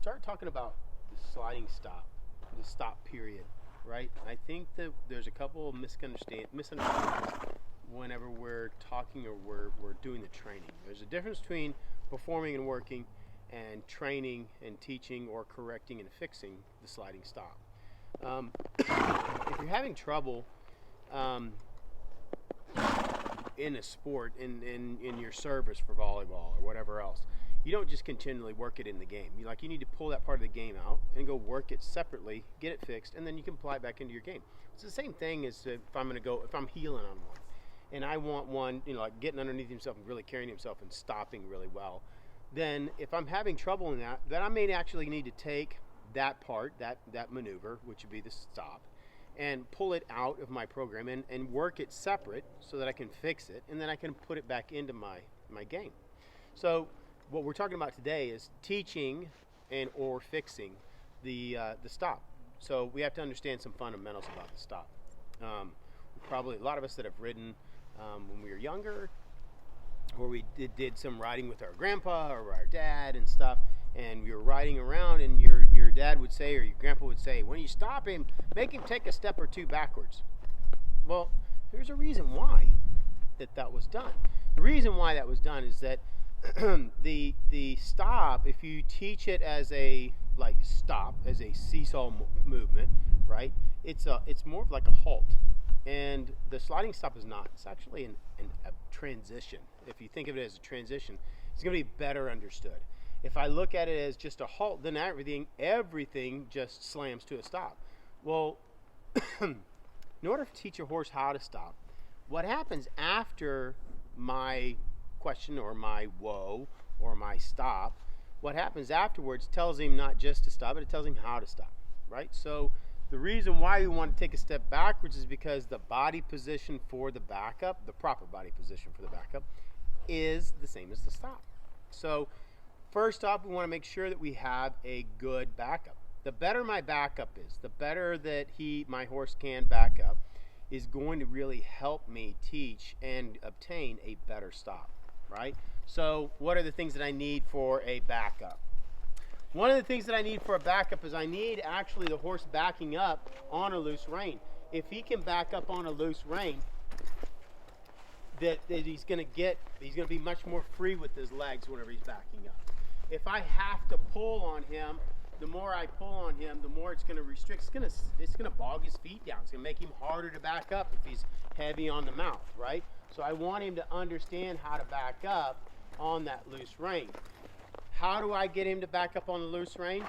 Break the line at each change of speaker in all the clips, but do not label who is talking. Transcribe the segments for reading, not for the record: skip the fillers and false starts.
start talking about the sliding stop, the stop period, right? I think that there's a couple of misunderstandings whenever we're talking or we're doing the training. There's a difference between performing and working and training and teaching or correcting and fixing the sliding stop. If you're having trouble in a sport, in your service for volleyball or whatever else, you don't just continually work it in the game. You need to pull that part of the game out and go work it separately, get it fixed, and then you can apply it back into your game. It's the same thing as if I'm heeling on one, and I want one, like getting underneath himself and really carrying himself and stopping really well. Then if I'm having trouble in that, then I may actually need to take that part, that maneuver, which would be the stop, and pull it out of my program and work it separate so that I can fix it, and then I can put it back into my game. So what we're talking about today is teaching or fixing the stop. So we have to understand some fundamentals about the stop. Probably a lot of us that have ridden when we were younger, or we did some riding with our grandpa or our dad and stuff, and we were riding around, and your dad would say, or your grandpa would say, when you stop him, make him take a step or two backwards. Well, there's a reason why that was done. The reason why that was done is that the stop, if you teach it as a stop, as a seesaw movement, right? It's more of like a halt. And the sliding stop is not. It's actually a transition. If you think of it as a transition, it's going to be better understood. If I look at it as just a halt, then everything just slams to a stop. Well, in order to teach a horse how to stop, what happens after my question or my whoa or my stop, what happens afterwards tells him not just to stop, but it tells him how to stop, right? So the reason why we want to take a step backwards is because the body position for the backup, the proper body position for the backup, is the same as the stop. So first off, we want to make sure that we have a good backup. The better my backup is, the better that my horse can back up, is going to really help me teach and obtain a better stop, right? So what are the things that I need for a backup? One of the things that I need for a backup is I need actually the horse backing up on a loose rein. If he can back up on a loose rein, that he's going to be much more free with his legs whenever he's backing up. If I have to pull on him, the more I pull on him, the more it's going to restrict. It's going to bog his feet down. It's going to make him harder to back up if he's heavy on the mouth, right? So I want him to understand how to back up on that loose rein. How do I get him to back up on the loose rein?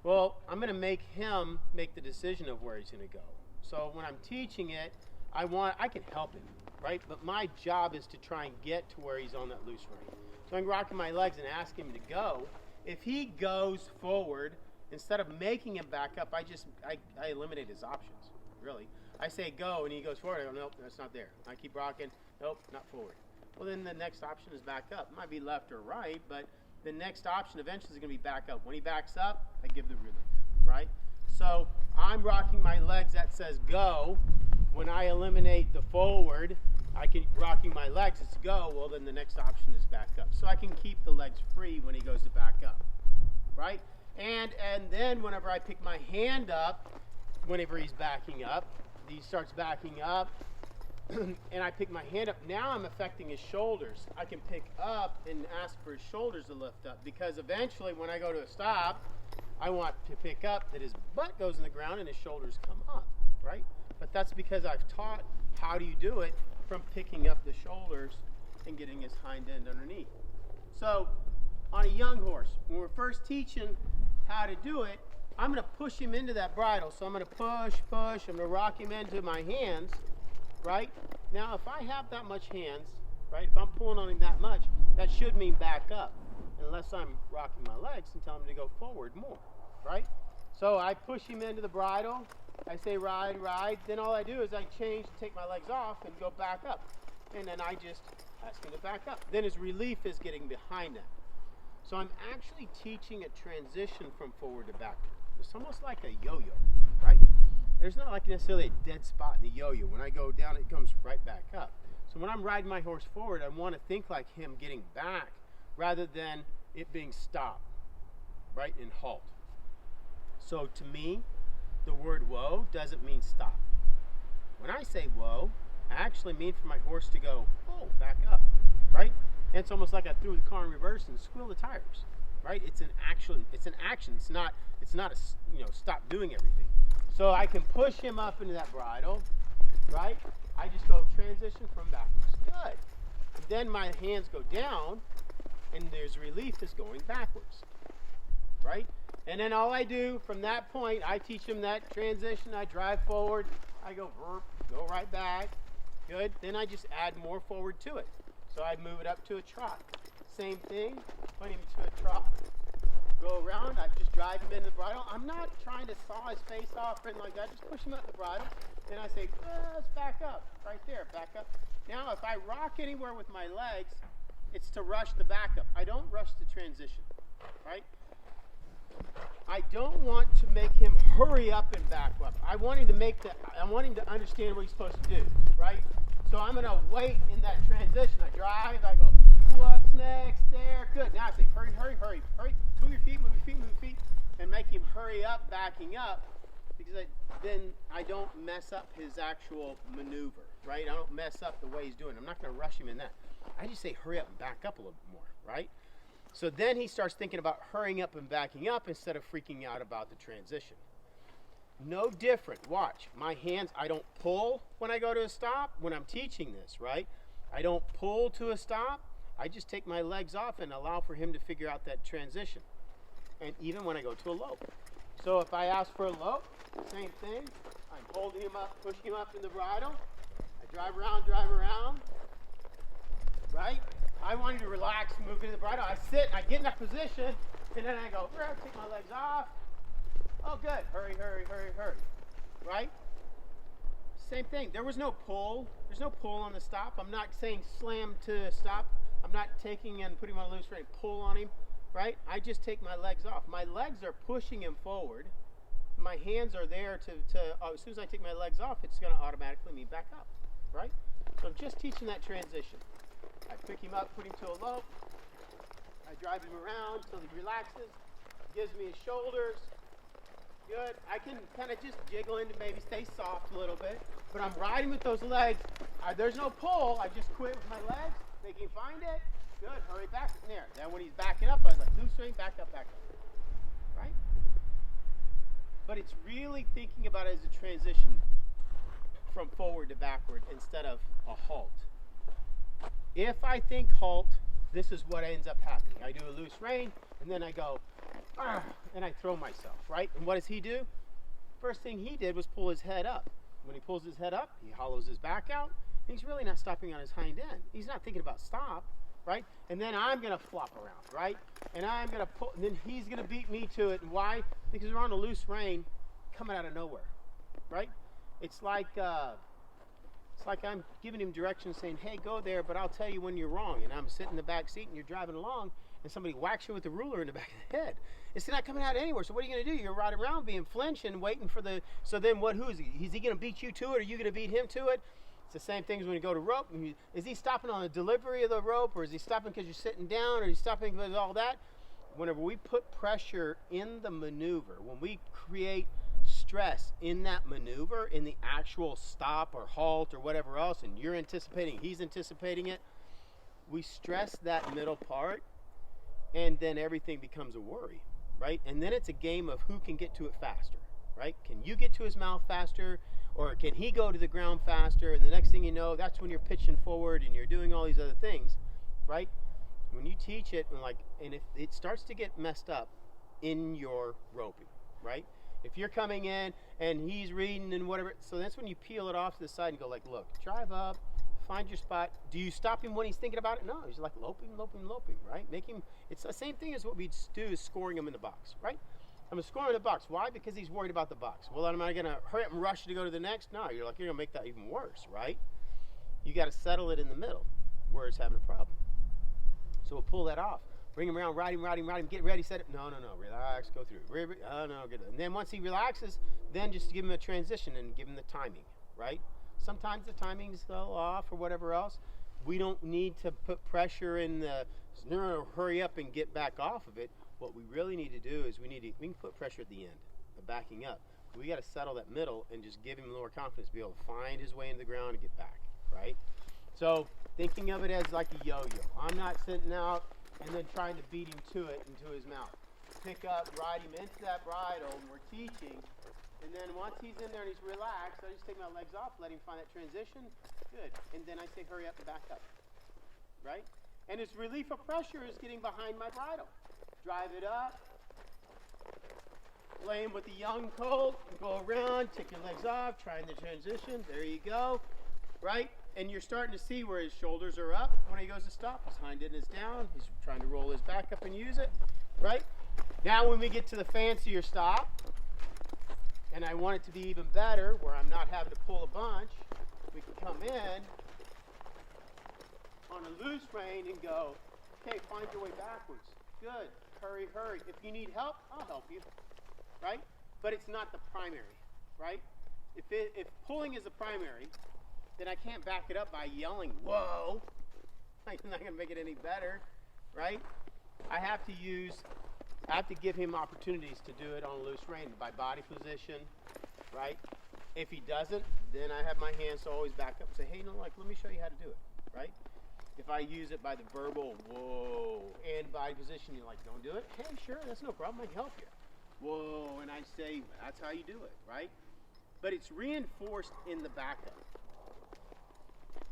Well, I'm going to make him make the decision of where he's going to go. So when I'm teaching it, I can help him, right? But my job is to try and get to where he's on that loose rein. So I'm rocking my legs and asking him to go. If he goes forward, instead of making him back up, I eliminate his options, really. I say go, and he goes forward. I go, nope, that's not there. I keep rocking. Nope, not forward. Well, then the next option is back up. It might be left or right, but the next option eventually is going to be back up. When he backs up, I give the relief, right? So I'm rocking my legs. That says go. When I eliminate the forward, I can rocking my legs. It's go. Well, then the next option is back up. So I can keep the legs free when he goes to back up, right? And then whenever I pick my hand up, whenever he's backing up, he starts backing up, and I pick my hand up. Now I'm affecting his shoulders. I can pick up and ask for his shoulders to lift up, because eventually when I go to a stop, I want to pick up that his butt goes in the ground and his shoulders come up, right? But that's because I've taught how do you do it from picking up the shoulders and getting his hind end underneath. So on a young horse, when we're first teaching how to do it, I'm going to push him into that bridle. So I'm going to push, I'm going to rock him into my hands, right? Now if I have that much hands, right, if I'm pulling on him that much, that should mean back up, unless I'm rocking my legs and telling him to go forward more, right? So I push him into the bridle, I say ride, then all I do is I change, take my legs off and go back up. And then I just ask him to back up. Then his relief is getting behind him. So I'm actually teaching a transition from forward to back. It's almost like a yo-yo, right? There's not like necessarily a dead spot in the yo-yo. When I go down, it comes right back up. So when I'm riding my horse forward, I want to think like him getting back rather than it being stop, right, and halt. So to me, the word whoa doesn't mean stop. When I say whoa, I actually mean for my horse to go, oh, back up, right? And it's almost like I threw the car in reverse and squeal the tires, right? It's an action. It's an action. It's not a stop doing everything. So I can push him up into that bridle, right? I just go transition from backwards. Good. Then my hands go down, and there's relief that's going backwards, right? And then all I do from that point, I teach him that transition. I drive forward. I go right back. Good. Then I just add more forward to it. So I move it up to a trot. Same thing. Put him to a trot. Go around. I just drive him into the bridle. I'm not trying to saw his face off or anything like that. Just push him up the bridle. Then I say, let's back up. Right there. Back up. Now, if I rock anywhere with my legs, it's to rush the backup. I don't rush the transition. Right? I don't want to make him hurry up and back up. I want him to understand what he's supposed to do, right? So I'm gonna wait in that transition. I drive, I go, what's next there? Good. Now I say, hurry, hurry, hurry, hurry. Move your feet, move your feet, move your feet, and make him hurry up, backing up, because then I don't mess up his actual maneuver, right? I don't mess up the way he's doing. I'm not gonna rush him in that. I just say hurry up and back up a little bit more, right? So then he starts thinking about hurrying up and backing up instead of freaking out about the transition. No different. Watch. My hands, I don't pull when I go to a stop when I'm teaching this, right? I don't pull to a stop. I just take my legs off and allow for him to figure out that transition. And even when I go to a lope. So if I ask for a lope, same thing. I'm holding him up, pushing him up in the bridle. I drive around, right? I want him to relax, move into the bridle. I sit, I get in that position, and then I go, take my legs off. Oh, good. Hurry, hurry, hurry, hurry. Right? Same thing. There was no pull. There's no pull on the stop. I'm not saying slam to stop. I'm not taking and putting him on a loose rein, pull on him. Right? I just take my legs off. My legs are pushing him forward. My hands are there to as soon as I take my legs off, it's going to automatically mean back up. Right? So I'm just teaching that transition. I pick him up, put him to a lope. I drive him around until he relaxes. Gives me his shoulders. Good. I can kind of just jiggle into maybe stay soft a little bit. But I'm riding with those legs. There's no pull. I just quit with my legs. Make him find it. Good. Hurry back in there. Then when he's backing up, I was like, loose rein, back up, back up. Right? But it's really thinking about it as a transition from forward to backward instead of a halt. If I think halt, this is what ends up happening. I do a loose rein, and then I go, and I throw myself, right? And what does he do? First thing he did was pull his head up. When he pulls his head up, he hollows his back out. He's really not stopping on his hind end. He's not thinking about stop, right? And then I'm going to flop around, right? And I'm going to pull, and then he's going to beat me to it. And why? Because we're on a loose rein coming out of nowhere, right? It's like I'm giving him directions saying, hey, go there, but I'll tell you when you're wrong. And I'm sitting in the back seat and you're driving along and somebody whacks you with a ruler in the back of the head. It's not coming out anywhere. So what are you going to do? You're riding around being flinching, waiting for the, so then what, who is he? Is he going to beat you to it or are you going to beat him to it? It's the same thing as when you go to rope. Is he stopping on the delivery of the rope or is he stopping because you're sitting down or is he stopping because of all that? Whenever we put pressure in the maneuver, when we create stress in that maneuver, in the actual stop or halt or whatever else, and you're anticipating, he's anticipating it, we stress that middle part, and then everything becomes a worry, right? And then it's a game of who can get to it faster, right? Can you get to his mouth faster, or can he go to the ground faster? And the next thing you know, that's when you're pitching forward and you're doing all these other things, right? When you teach it, and if it starts to get messed up in your roping, right? If you're coming in and he's reading and whatever, so that's when you peel it off to the side and go like, look, drive up, find your spot. Do you stop him when he's thinking about it? No, he's like loping, right? Make him, it's the same thing as what we do is scoring him in the box, right? I'm going to score him in the box. Why? Because he's worried about the box. Well, am I going to hurry up and rush to go to the next? No, you're going to make that even worse, right? You got to settle it in the middle where it's having a problem. So we'll pull that off. Bring him around, ride him, get ready, set it. No, relax, go through. Oh, no, good. And then once he relaxes, then just give him a transition and give him the timing, right? Sometimes the timing's a little off or whatever else. We don't need to put pressure in the, no, hurry up and get back off of it. What we really need to do is we can put pressure at the end, backing up. We got to settle that middle and just give him more confidence to be able to find his way into the ground and get back, right? So thinking of it as like a yo-yo. I'm not sitting out and then trying to beat him to it into his mouth. Pick up, ride him into that bridle, and we're teaching. And then once he's in there and he's relaxed, I just take my legs off, let him find that transition. Good. And then I say hurry up and back up, right? And his relief of pressure is getting behind my bridle. Drive it up. Play him with the young colt, go around, take your legs off, trying the transition. There you go, right? And you're starting to see where his shoulders are up when he goes to stop. His hind end is down. He's trying to roll his back up and use it, right? Now when we get to the fancier stop, and I want it to be even better, where I'm not having to pull a bunch, we can come in on a loose rein and go, okay, find your way backwards. Good, hurry, hurry. If you need help, I'll help you, right? But it's not the primary, right? If pulling is the primary, then I can't back it up by yelling, whoa. I'm not gonna make it any better, right? I have to give him opportunities to do it on a loose rein by body position, right? If he doesn't, then I have my hands to always back up and say, hey, let me show you how to do it, right? If I use it by the verbal, whoa, and body position, you're like, don't do it? Hey, sure, that's no problem, I can help you. Whoa, and I say, that's how you do it, right? But it's reinforced in the backup.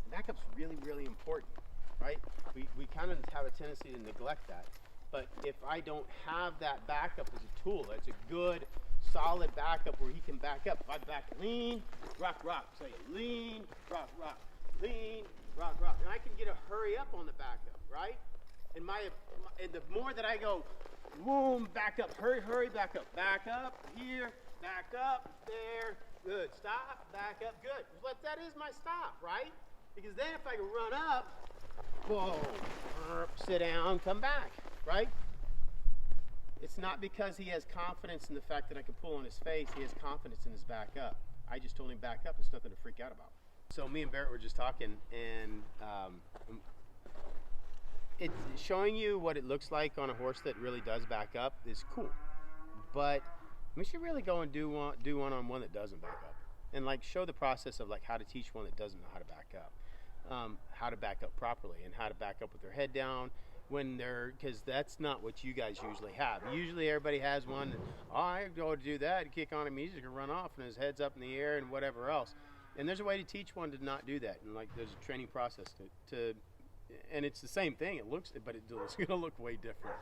The backup's really, really important, right? We kind of have a tendency to neglect that. But if I don't have that backup as a tool, it's a good, solid backup where he can back up. If I back lean, rock, rock, say lean, rock, rock, lean, rock, rock. And I can get a hurry up on the backup, right? And the more that I go, boom, back up, hurry, hurry, back up, here, back up, there, good, stop, back up, good. But that is my stop, right? Because then if I can run up, whoa, sit down, come back, right? It's not because he has confidence in the fact that I can pull on his face. He has confidence in his back up. I just told him back up. It's nothing to freak out about. So me and Barrett were just talking, and it's showing you what it looks like on a horse that really does back up is cool. But we should really go and do one on one that doesn't back up, and like show the process of like how to teach one that doesn't know how to back up, how to back up properly, and how to back up with their head down. Because that's not what you guys usually have. Usually everybody has one, I go to do that, kick on him, he's just gonna run off and his head's up in the air and whatever else. And there's a way to teach one to not do that. And like there's a training process and it's the same thing, but it's gonna look way different.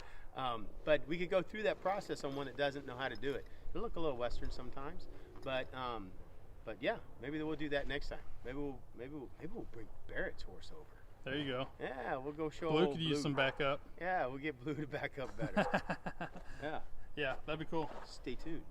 But we could go through that process on one that doesn't know how to do it. It'll look a little Western sometimes, but yeah, maybe we'll do that next time. Maybe we'll bring Barrett's horse over.
There you go.
Yeah, we'll go show
Blue could use some backup.
Yeah, we'll get Blue to back up better. Yeah.
Yeah, that'd be cool.
Stay tuned.